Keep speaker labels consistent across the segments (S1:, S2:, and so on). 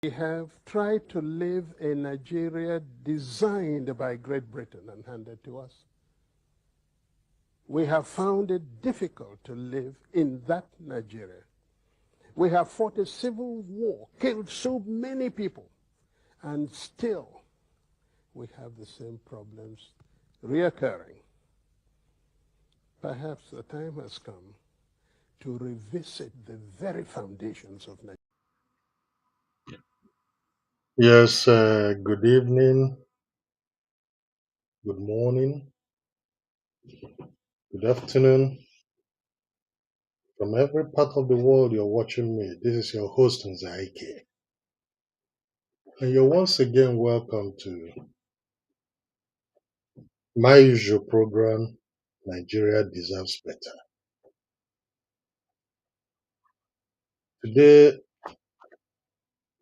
S1: We have tried to live a Nigeria designed by Great Britain and handed to us. We have found it difficult to live in that Nigeria. We have fought a civil war, killed so many people, and still we have the same problems reoccurring. Perhaps the time has come to revisit the very foundations of Nigeria.
S2: Yes, good evening, good morning, good afternoon. From every part of the world you're watching me, this is your host, Nze Ikay. And you're once again welcome to my usual program, Nigeria Deserves Better. Today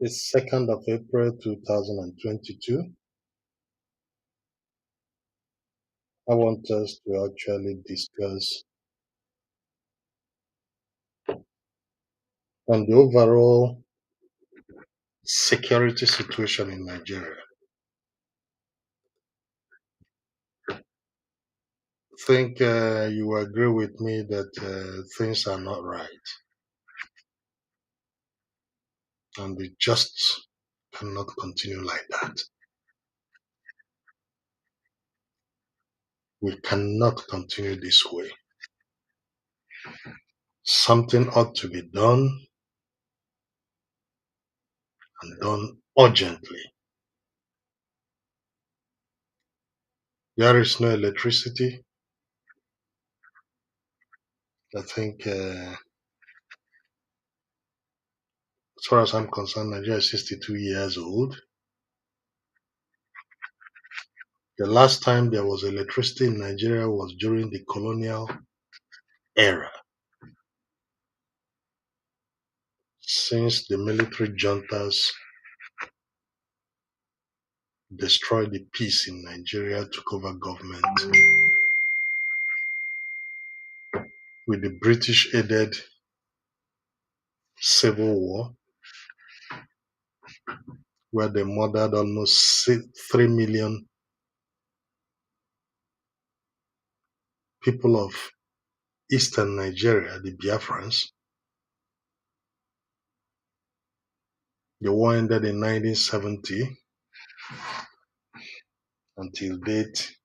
S2: is 2nd of April 2022. I want us to actually discuss on the overall security situation in Nigeria. I think you agree with me that things are not right, and we just cannot continue like that. We cannot continue this way. Something ought to be done, and done urgently. There is no electricity. I think, as far as I'm concerned, Nigeria is 62 years old. The last time there was electricity in Nigeria was during the colonial era, since the military juntas destroyed the peace in Nigeria, took over government with the British-aided civil war, where they murdered almost 3 million people of eastern Nigeria, the Biafrans. The war ended in 1970. Until date,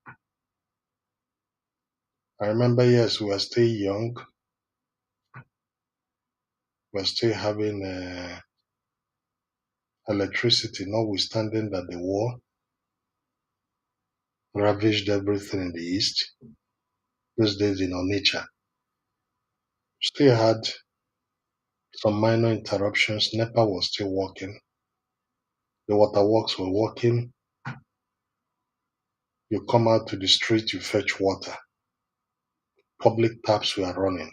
S2: I remember, yes, we were still young. We were still having electricity, notwithstanding that the war ravaged everything in the east. Those days in Onitsha, still had some minor interruptions. NEPA was still working. The waterworks were working. You come out to the street, you fetch water. Public taps were running.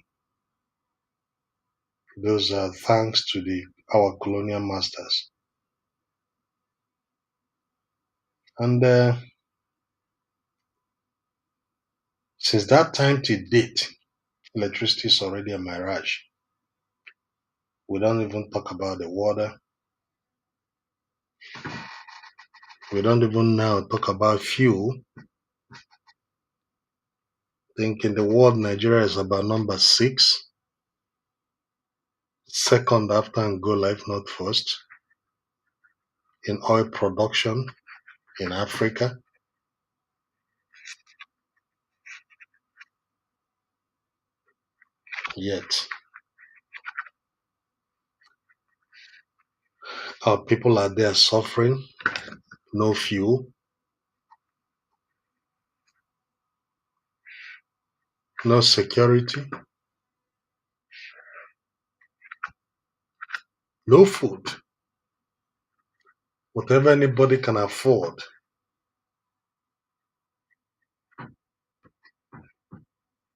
S2: Those are thanks to our colonial masters. And since that time to date, electricity is already a mirage. We don't even talk about the water. We don't even now talk about fuel. I think in the world, Nigeria is about number 6, second after Angola, if not first, in oil production in Africa. Yet, our people are there suffering, no fuel, no security, no food. Whatever anybody can afford,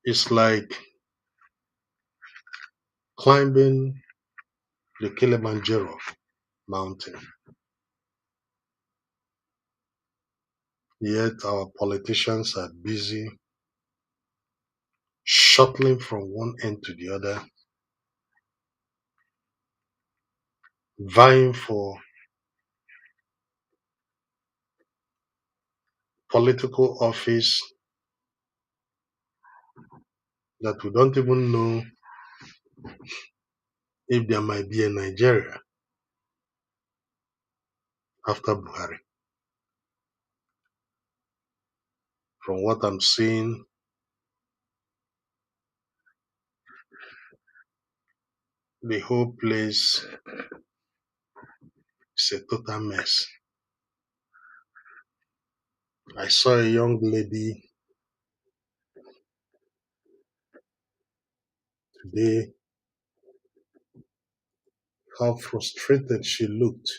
S2: it's like climbing the Kilimanjaro mountain. Yet our politicians are busy shuttling from one end to the other, vying for political office that we don't even know if there might be a Nigeria after Buhari. From what I'm seeing, the whole place is a total mess. I saw a young lady today, how frustrated she looked,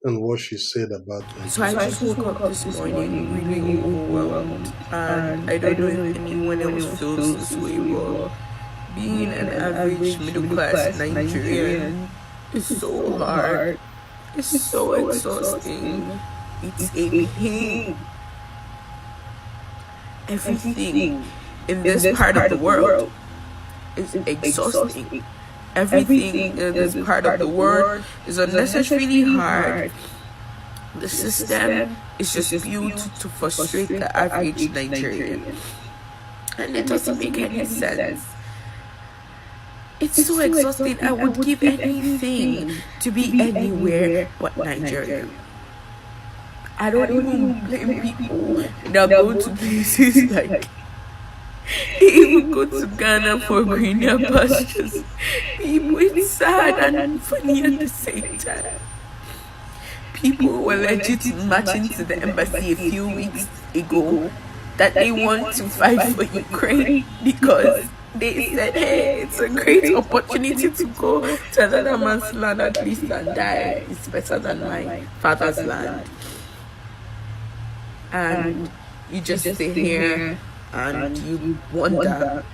S2: and what she said about
S3: So I
S2: Nigeria.
S3: just woke up this morning really overwhelmed, and I don't know if anyone else feels this way, but being an average middle class Nigerian is so hard. It's so exhausting. It's a pain. Everything in this part of the world is exhausting. Everything in this part of the world is unnecessarily hard. The system is just built to frustrate the average Nigerian. And it doesn't make any sense. It's so exhausting. I would give anything to be anywhere but Nigeria. I don't even blame people that go to places like they even go to Ghana for greener pastures. People, it's sad and funny at the same time. People were legit marching to the embassy a few weeks ago that they want to fight for Ukraine because they said, hey, it's a great opportunity to go to another man's land at least and die. It's better than my father's land. And you just stay here and you wonder,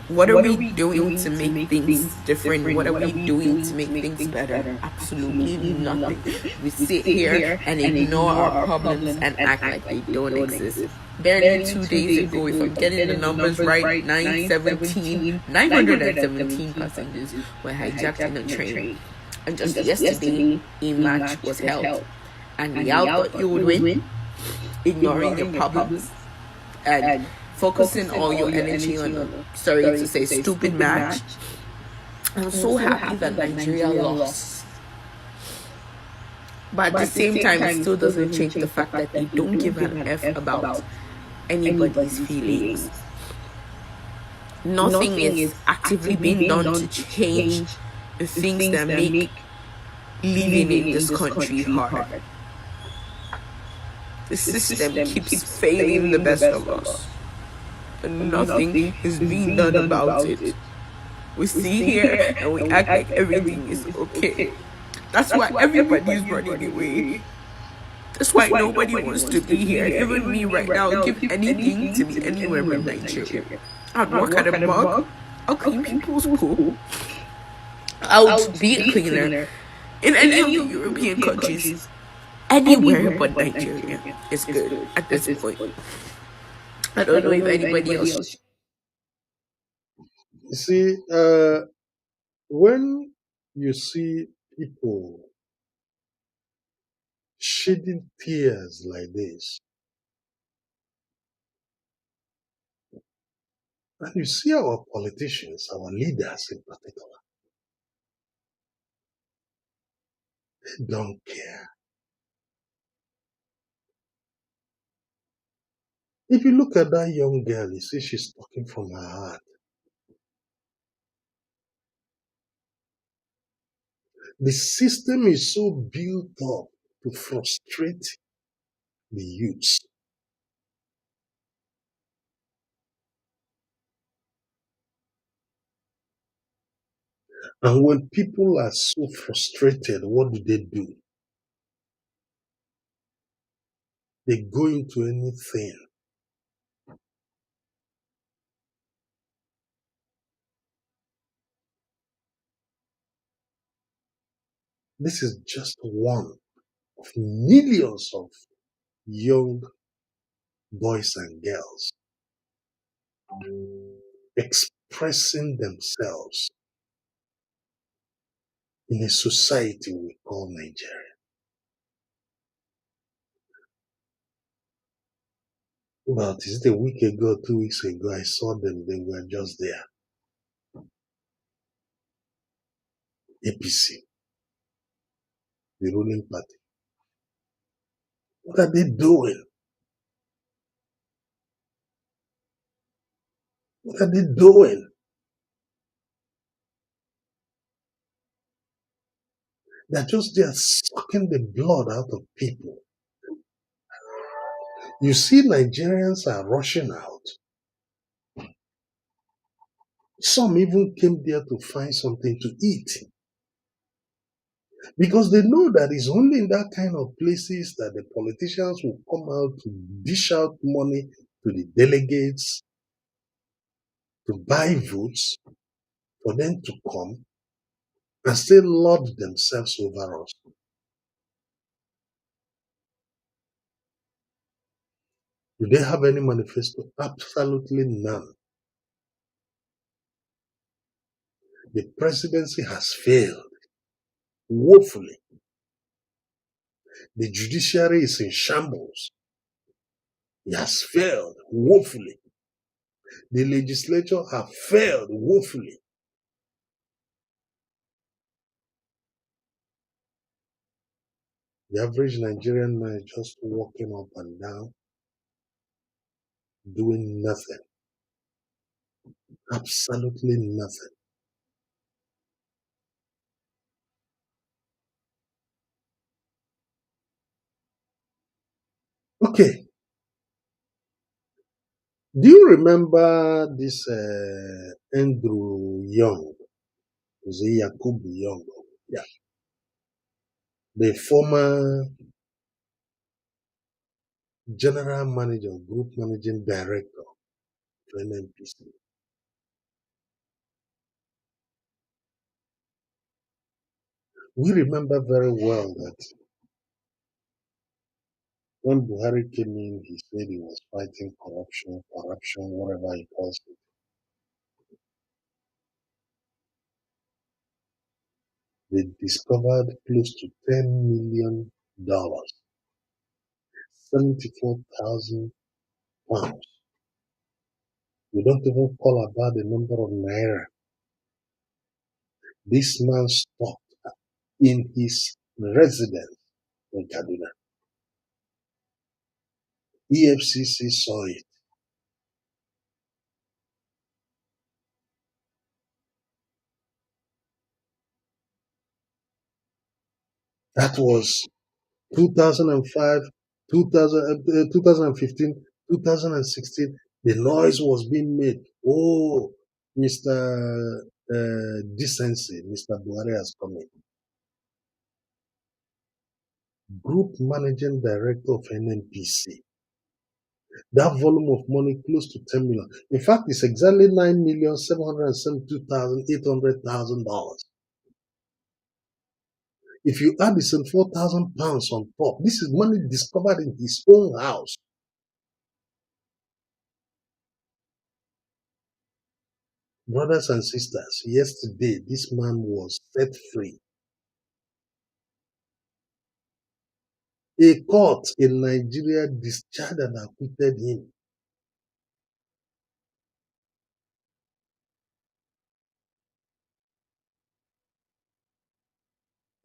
S3: what are we doing to make things different? What are we doing to make things better? Absolutely nothing. We sit here and ignore our problems and act like they don't exist. Barely 2 days ago, if I'm getting the numbers right, 917 passengers were hijacked in a train. And just yesterday, a match was held. And y'all thought you would win, ignoring your problems and focusing all your energy on a, sorry to say, stupid match. I'm so happy that Nigeria lost. But at the same time, it still doesn't change the fact that they don't give an F about anybody's feelings. Nothing is actively being done to change the things that make living in this country hard. The system keeps failing the best of us, and nothing is being done about it. We sit here and we act like everything is okay. That's why everybody is running away. That's why nobody wants to be here. Even me right now, I'll give anything to be anywhere but Nigeria. I'd work at a mug, I'll clean people's pool, I'll be a cleaner in any of the European countries. Anywhere but Nigeria is good at this point. I don't know if anybody else.
S2: You see, when you see people shedding tears like this, and you see our politicians, our leaders in particular, they don't care. If you look at that young girl, you see she's talking from her heart. The system is so built up to frustrate the youths. And when people are so frustrated, what do? They go into anything. This is just one of millions of young boys and girls expressing themselves in a society we call Nigeria. About is it a week ago, 2 weeks ago, I saw them. They were just there. APC, the ruling party. What are they doing? What are they doing? They're just there sucking the blood out of people. You see, Nigerians are rushing out. Some even came there to find something to eat because they know that it's only in that kind of places that the politicians will come out to dish out money to the delegates to buy votes for them to come and still lord themselves over us. Do they have any manifesto? Absolutely none. The presidency has failed woefully. The judiciary is in shambles. It has failed woefully. The legislature have failed woefully. The average Nigerian man is just walking up and down, doing nothing. Absolutely nothing. Okay. Do you remember this Andrew Young? Nze Young? Yeah. The former general manager, group managing director for NNPC. We remember very well that when Buhari came in, he said he was fighting corruption, whatever he calls it. They discovered close to $10 million, 74,000 pounds. We don't even call about the number of naira this man stopped in his residence in Kaduna. EFCC saw it. That was 2005, 2015, 2016. The noise was being made. Oh, Mr. Decency, Mr. Buhari has come in. Group Managing Director of NNPC. That volume of money close to 10 million. In fact, it's exactly $9,772,800,000. If you add the 74,000 pounds on top, this is money discovered in his own house. Brothers and sisters, yesterday this man was set free. A court in Nigeria discharged and acquitted him.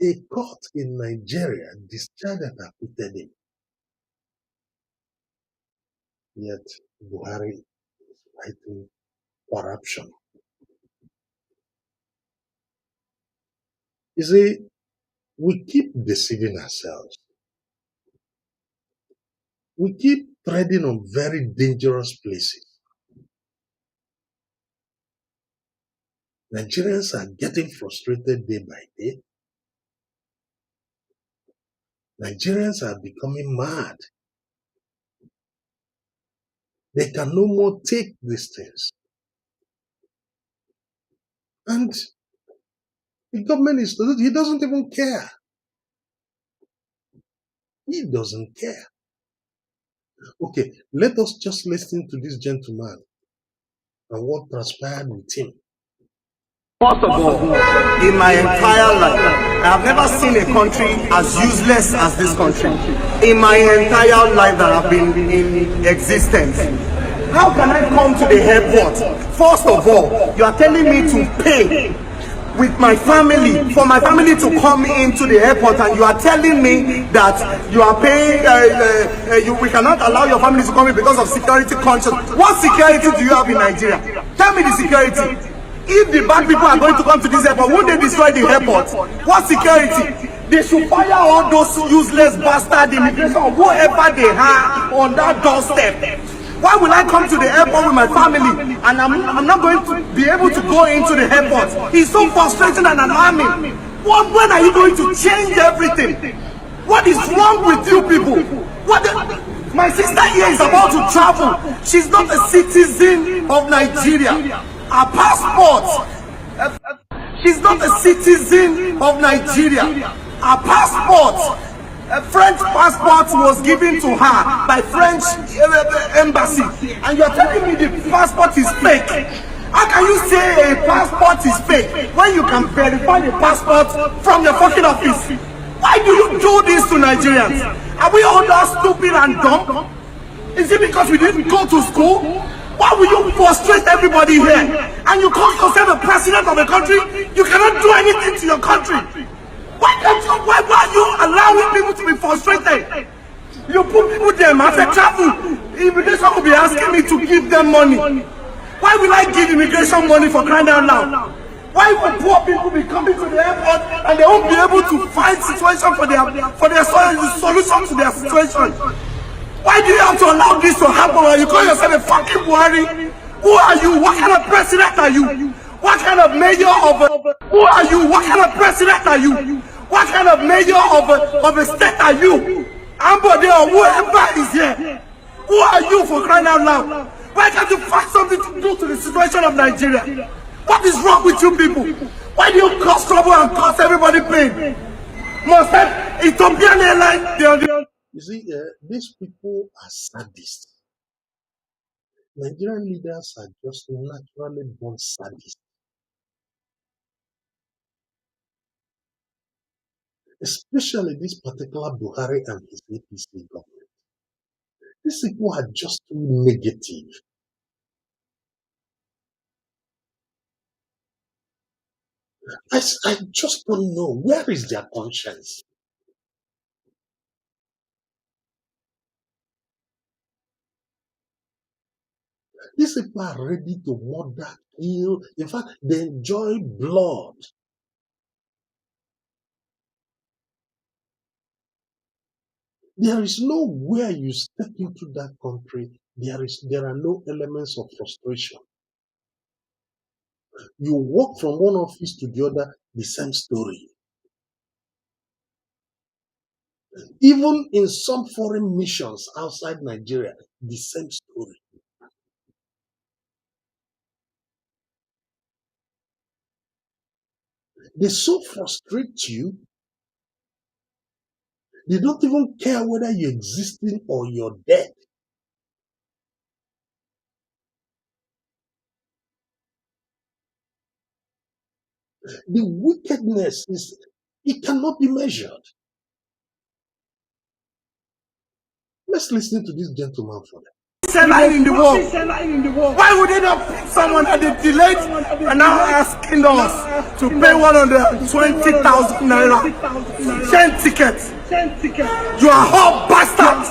S2: A court in Nigeria discharged and acquitted him. Yet Buhari is fighting corruption. You see, we keep deceiving ourselves. We keep treading on very dangerous places. Nigerians are getting frustrated day by day. Nigerians are becoming mad. They can no more take these things. And the government he doesn't even care. He doesn't care. Okay, let us just listen to this gentleman and what transpired with him.
S4: First of all, in my entire life, I have never seen a country as useless as this country. In my entire life that I've been in existence. How can I come to the airport? First of all, you are telling me to pay with my family, for my family to come into the airport, and you are telling me that you are paying, we cannot allow your family to come in because of security conscious. What security do you have in Nigeria? Tell me the security. If the bad people are going to come to this airport, won't they destroy the airport? What security? They should fire all those useless bastard immigration or whoever they are on that doorstep. Why will I come to the airport with my family and I'm not going to be able to go into the airport? It's so frustrating and alarming. When are you going to change everything? What is wrong with you people? My sister here is about to travel. She's not a citizen of Nigeria. Her passport. She's not a citizen of Nigeria. Her passport, a French passport, was given to her by French embassy, and you are telling me the passport is fake. How can you say a passport is fake when you can verify the passport from your fucking office? Why do you do this to Nigerians? Are we all that stupid and dumb? Is it because we didn't go to school? Why will you frustrate everybody here? And you call yourself the president of the country? You cannot do anything to your country. Why are you allowing people to be frustrated? You put people there, man, for travel. Immigration will be asking me to give them money. Why will I give immigration money for crying out loud? Why will poor people be coming to the airport and they won't be able to find situation for their solution to their situation? Why do you have to allow this to happen when you call yourself a fucking Buhari? Who are you? What kind of president are you? What kind of mayor of a... Who are you? What kind of president are you? What kind of mayor of a state are you? Ambode or whoever is here. Who are you for crying out loud? Why can't you find something to do to the situation of Nigeria? What is wrong with you people? Why do you cause trouble and cause everybody pain? Must have Ethiopian Airlines...
S2: You see, these people are sadists. Nigerian leaders are just naturally born sadists. Especially this particular Buhari and his APC government. These people are just too negative. I just don't know. Where is their conscience? These people are ready to murder, kill. In fact, they enjoy blood. There is nowhere you step into that country, there are no elements of frustration. You walk from one office to the other, the same story. Even in some foreign missions outside Nigeria, the same story. They so frustrate you, they don't even care whether you're existing or you're dead. The wickedness it cannot be measured. Let's listen to this gentleman for them.
S4: In the world. Why would they not pick someone that they delayed and now asking us to pay 120,000 naira 10 tickets? You are all bastards,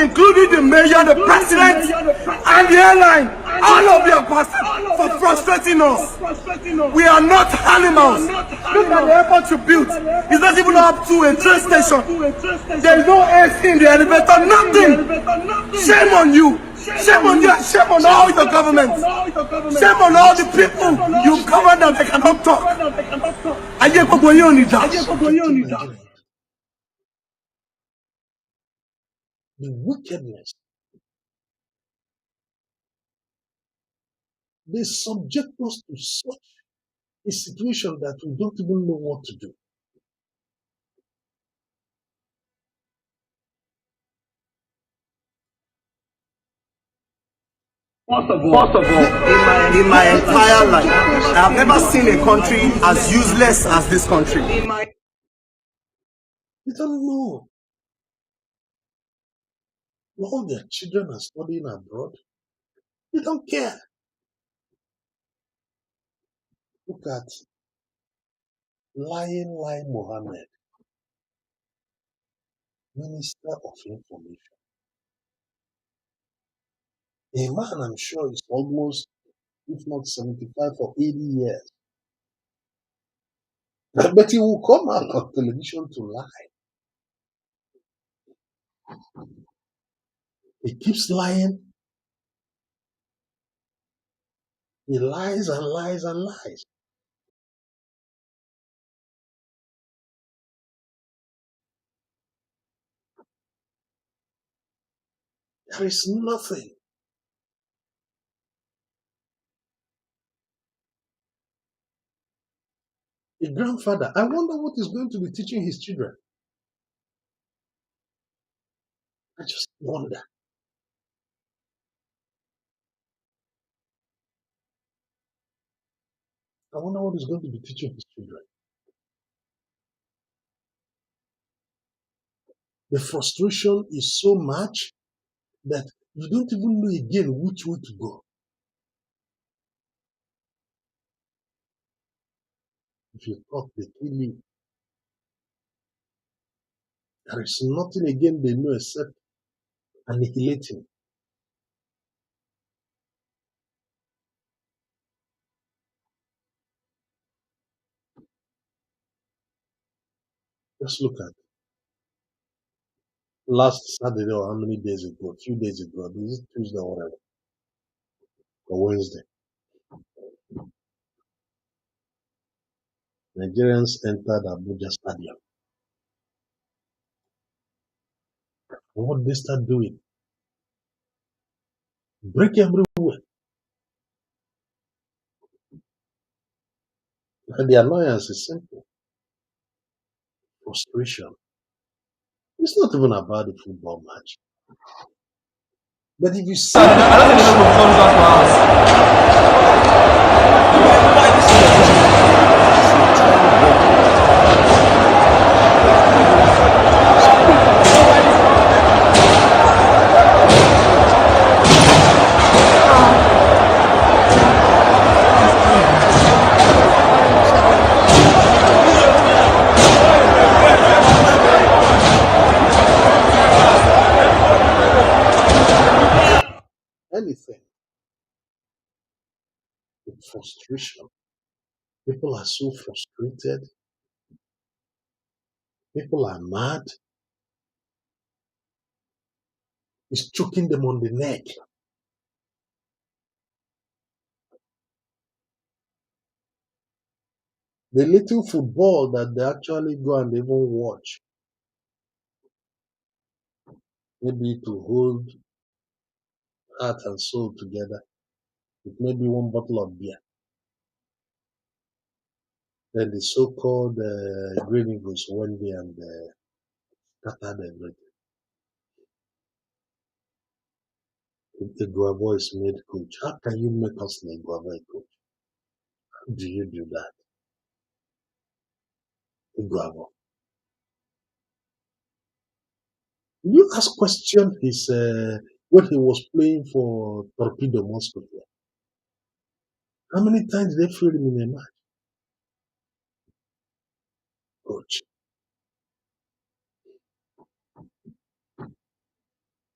S4: including the mayor, the president, and the airline. All of you are bastards for frustrating us. We are not animals. Look at the airport you built. It's not even up to a train station. There is no AC in the elevator, nothing. Shame on you. Shame on you and shame on all your government. Shame on all the people you govern that they cannot talk.
S2: The wickedness. They subject us to such a situation that we don't even know what to do.
S4: In my entire life, I have never seen a country as useless as this country.
S2: They don't know. All their children are studying abroad. They don't care. Look at Lion Lai Mohammed, Minister of Information. A man I'm sure is almost, if not 75 or 80 years. But he will come out on television to lie. He keeps lying. He lies and lies and lies. There is nothing. A grandfather, I wonder what he's going to be teaching his children. I just wonder. I wonder what he's going to be teaching his children. The frustration is so much that you don't even know again which way to go. If you talk, they kill you. There is nothing again they know except annihilating. Just look at last Saturday or how many days ago, a few days ago, this is Tuesday or whatever, or Wednesday. Nigerians entered Abuja Stadium. And what they start doing? Break everywhere. And the annoyance is simple. Frustration. It's not even about the football match. But if you see, anything with frustration. People are so frustrated. People are mad. It's choking them on the neck. The little football that they actually go and even watch, maybe to hold heart and soul together, with maybe one bottle of beer. Then the so-called Green Eagles went there and scattered everything. The Guava is made coach. How can you make us like Guava coach? How do you do that? The Guava. You ask question his when he was playing for Torpedo Moscow here. How many times they failed him in a match? Coach.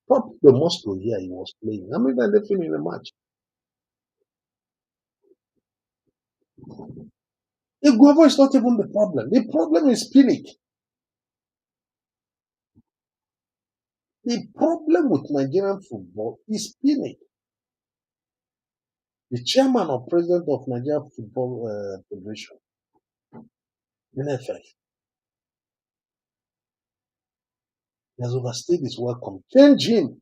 S2: Torpedo Moscow here he was playing. How many times they failed in a match? The Guava is not even the problem. The problem is Pinnick. The problem with Nigerian football is Pinnick. The chairman or president of Nigerian Football Federation, NFF, he has overstayed his welcome. Change him.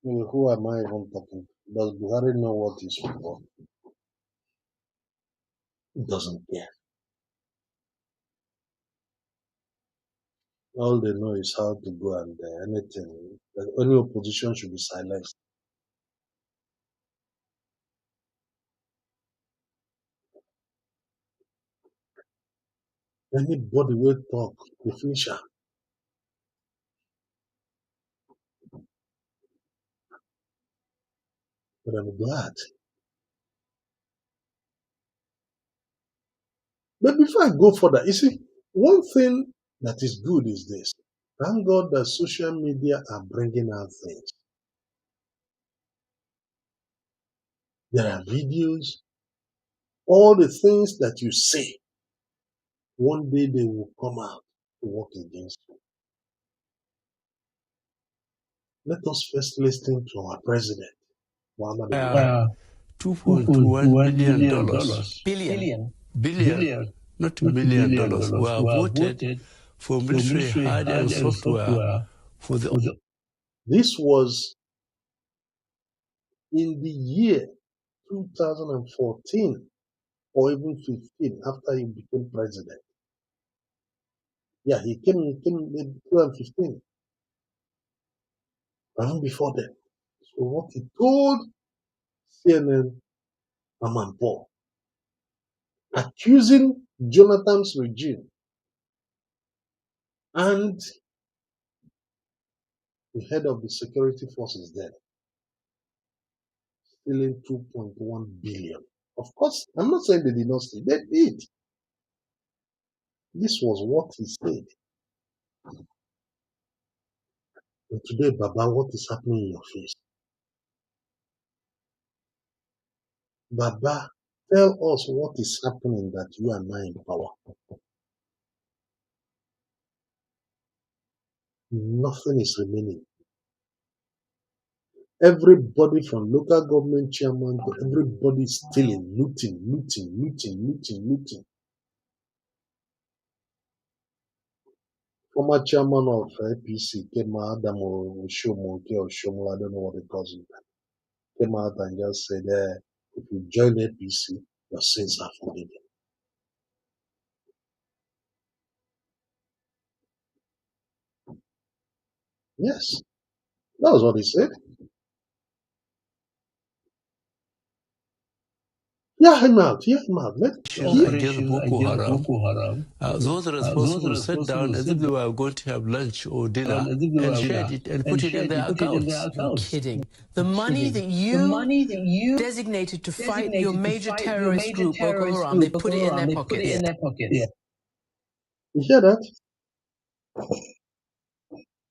S2: Who am I even talking to? Does Buhari know what is football? He doesn't care. All they know is how to go and anything. Any opposition should be silenced. Anybody will talk, the finisher. But I'm glad. But before I go further, you see, one thing that is good is this. Thank God that social media are bringing out things. There are videos, all the things that you say, one day they will come out to work against you. Let us first listen to our president, Muhammad Buhari.
S5: $2.1 billion. Billion, not $1 million, were voted for military hardware and software for the.
S2: This was in the year 2014 or even 15 after he became president. Yeah, he came in 2015. Even before that. So what he told CNN and Paul, accusing Jonathan's regime and the head of the security forces there, stealing 2.1 billion. Of course, I'm not saying they did not steal. They did. This was what he said. And today, Baba, what is happening in your face? Baba, tell us what is happening that you are now in power. Nothing is remaining. Everybody from local government chairman to everybody is stealing, looting. Former chairman of APC came out, Adam Oshomoke or Shomo, I don't know what they call him, came out and just said, if you join APC, your sins are forgiven. Yes, that was what he said. Hear him out.
S5: Against Boko Haram, those responsible sat down as if they were going to have lunch or dinner and shared it and put it in their accounts.
S3: You're kidding. The money that you designated to fight your major terrorist group, Boko Haram, they put it in their pockets.
S2: Yeah. You hear that?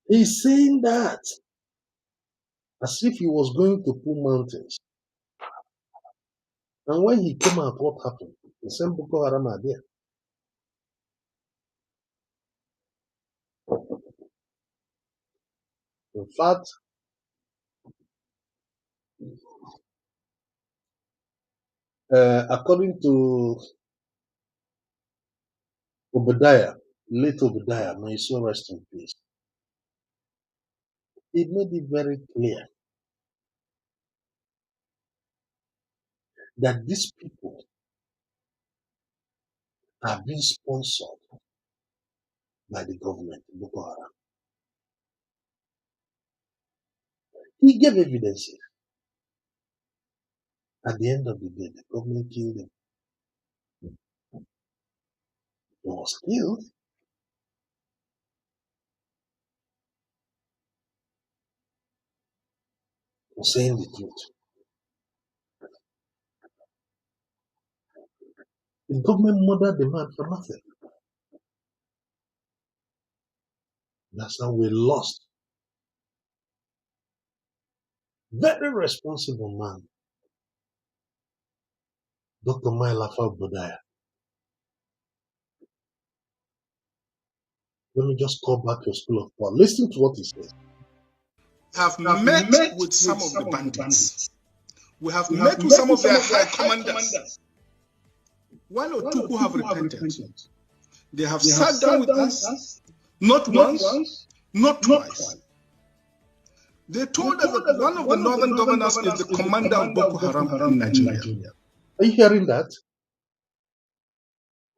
S2: He's saying that as if he was going to pull mountains. And when he came out, what happened? The same Boko Haram are there. In fact, according to Obadiah, late Obadiah, may his soul rest in peace, he made it very clear that these people are being sponsored by the government, Boko Haram. He gave evidences. At the end of the day, the government killed him. He was killed. For saying the truth. The government murdered the man for nothing. That's how we lost. Very responsible man. Dr. Mailafa Bodaya. Let me just call back your school of thought. Listen to what he says.
S6: Have met with some of the bandits. We have met with some of their high commanders. One or two who have repented. They have sat down with us, not once, not twice. They told us that one of the northern governors is the commander of Boko Haram in Nigeria.
S2: Are you hearing that?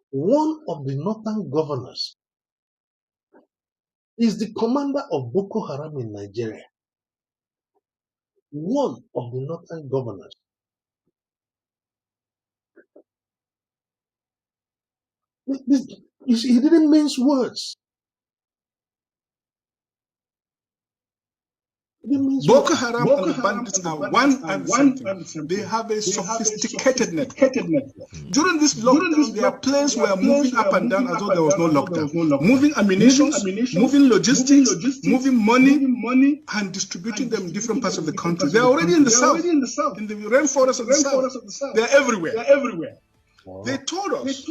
S2: One of the northern governors is the commander of Boko Haram in Nigeria, one of the northern governors. He didn't mince words.
S6: Boko Haram and the bandits are one and something. They have a sophisticated network. During this lockdown, their planes were moving up and down as though there was no lockdown. Moving ammunition, moving logistics, moving money, and distributing them in different parts of the country. They are already in the south, in the rainforest of the south. They are everywhere. Wow. They told us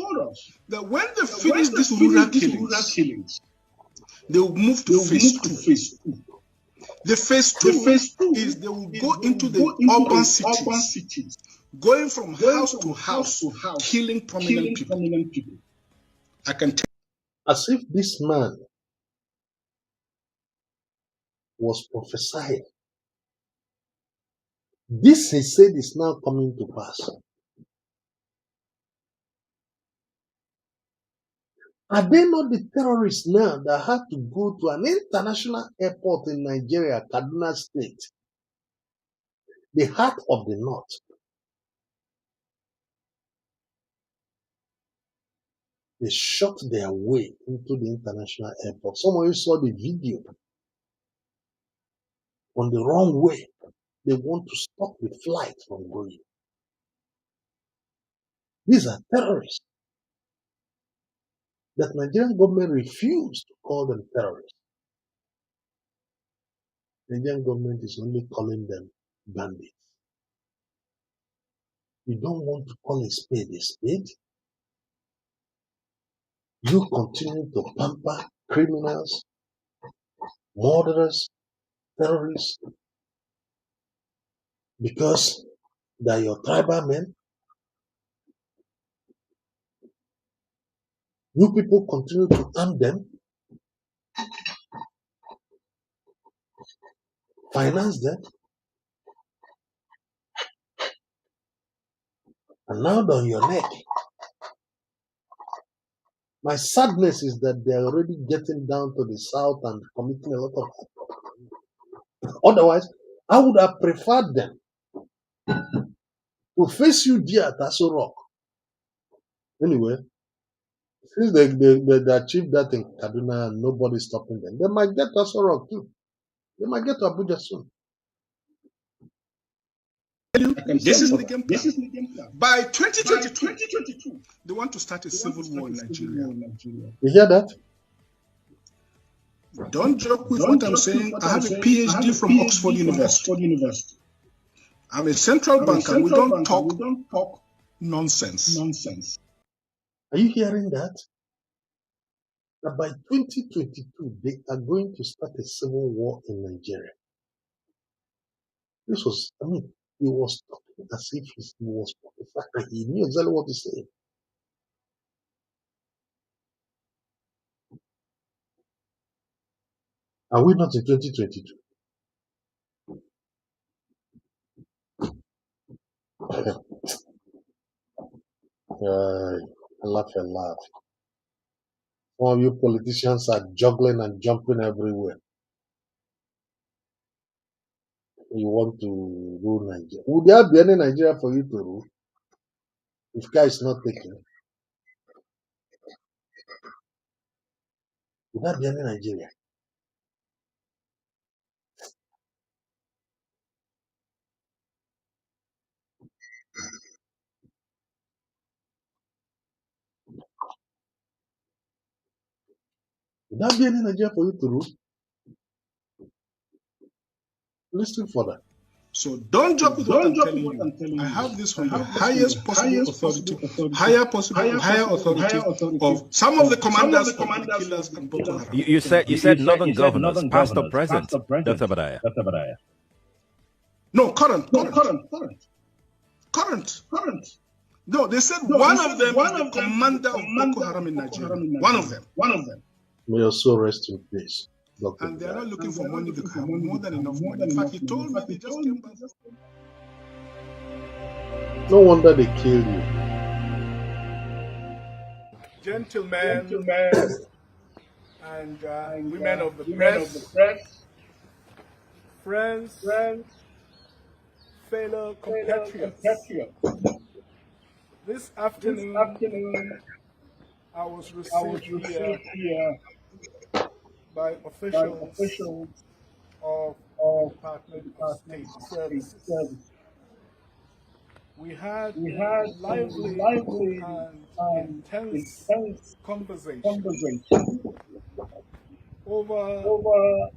S6: that when they finish these rural killings, they will move to phase 2. The phase 2 is they will go into the urban cities, going from house to house, killing prominent people. I can tell.
S2: As if this man was prophesying. This, he said, is now coming to pass. Are they not the terrorists now that had to go to an international airport in Nigeria, Kaduna State, the heart of the north? They shot their way into the international airport. Some of you saw the video. On the wrong way, they want to stop the flight from going. These are terrorists. That Nigerian government refused to call them terrorists. The Nigerian government is only calling them bandits. You don't want to call a spade a spade. You continue to pamper criminals, murderers, terrorists, because they are your tribal men. You people continue to arm them, finance them, and now they're on your neck. My sadness is that they're already getting down to the south and committing a lot of. Otherwise, I would have preferred them to face you there at Aso Rock. Anyway, since they achieved that in Kaduna and nobody's stopping them, they might get to Aso Rock too. They might get to Abuja soon.
S6: This is the game plan. By 2022, they want to start a civil war in Nigeria.
S2: You hear that?
S6: Don't joke with what I'm saying. I have a PhD from Oxford University. I'm a central banker. We don't talk nonsense.
S2: Are you hearing that? That by 2022, they are going to start a civil war in Nigeria. This was, he was talking as if he was prophesying. He knew exactly what to say. Are we not in 2022? I laugh and laugh. Some of you politicians are juggling and jumping everywhere. You want to rule Nigeria. Would there be any Nigeria for you to rule if Kai is not taken? Would there be any Nigeria? Would there be any Nigeria for you to rule? Listen for that.
S6: So don't joke with what I'm telling you. I have this from the highest possible authority, higher authority of some of the commanders of the killers and Boko Haram.
S7: You said northern governors, past or present, Dr. Badaya?
S6: No, current. No, they said one of them is the commander of Boko Haram in Nigeria. One of them.
S2: May your soul rest in peace.
S6: And they are not looking for money, they have more than enough money. In fact, he told me they just came back.
S2: No wonder they killed you.
S6: Gentlemen, and women of the press, friends, fellow compatriots. This afternoon, I was received here by officials of the Department of State Services. We had a lively and intense conversation over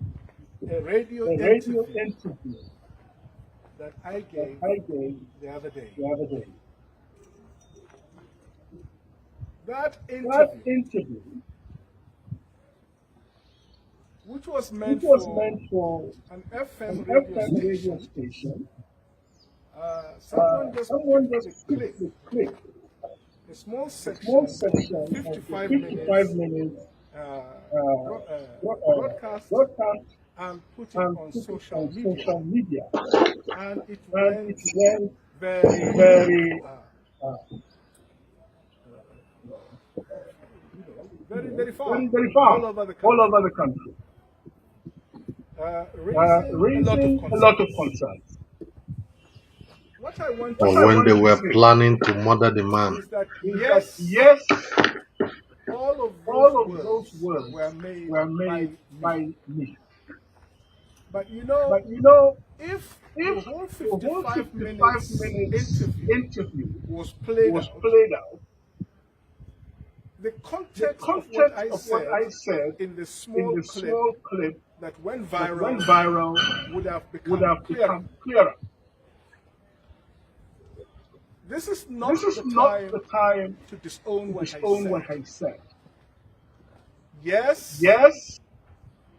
S6: a radio interview that I gave the other day. That interview, which was meant for an FM radio station, someone just picked the clip, a small section, 55 minutes broadcast, and put it on social media. And it went very far, all over the country. Raising a lot of concerns. What I want to
S2: Or when they were planning to murder the man.
S6: is that yes, all of those words were made by me. But you know, if the whole 55 minutes interview was played out, the context of what I said in the small clip that went viral would have become clearer. This is not the time to disown what I said. Yes,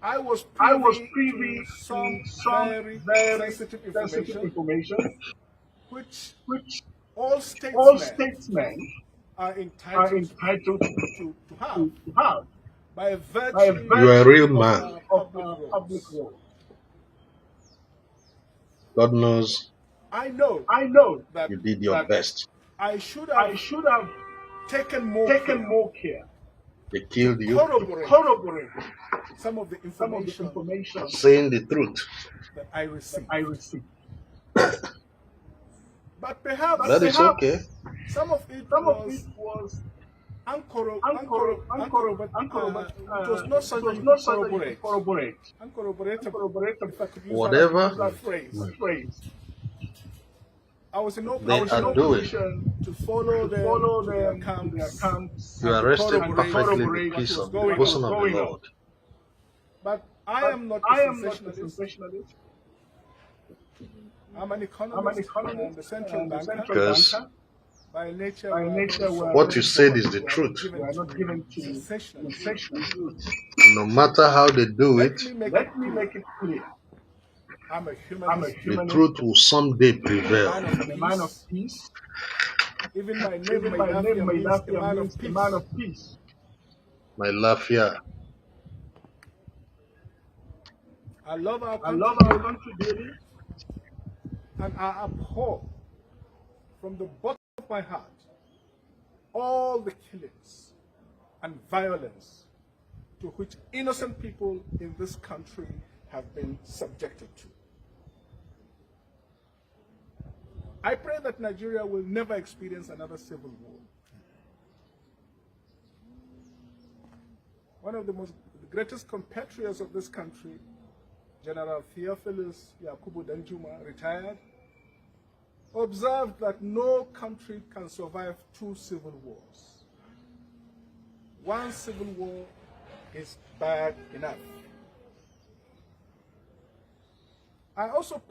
S6: I was privy to some very sensitive information, which all statesmen are entitled to have by virtue
S2: You are a real man.
S6: of public roles.
S2: God knows
S6: I know that
S2: you did your best.
S6: I should have taken more care.
S2: They killed you.
S6: Corroborate some of the information
S2: Saying the truth.
S6: that I received. But perhaps
S2: That is okay.
S6: some of it was uncorroborated. It was not something you could corroborate. Uncorroboratable, if I could use
S2: Whatever
S6: that phrase. I was in no
S2: position
S6: to follow them to their camps.
S2: You arrested perfectly the peace of the person of the Lord.
S6: But I am not a sensationalist. I'm an economist and a central banker.
S2: Because
S6: by nature,
S2: what you said is the truth.
S6: We are not given to sensationalism.
S2: No matter how they do it,
S6: Let me make it clear. I'm a humanist.
S2: the truth will someday prevail.
S6: I'm a man of peace. Even my name means a man of peace.
S2: My lafia.
S6: I love our country dearly, and I abhor from the bottom of my heart all the killings and violence to which innocent people in this country have been subjected to. I pray that Nigeria will never experience another civil war. One of the greatest compatriots of this country, General Theophilus Yakubu Danjuma, retired, observed that no country can survive two civil wars. One civil war is bad enough. I also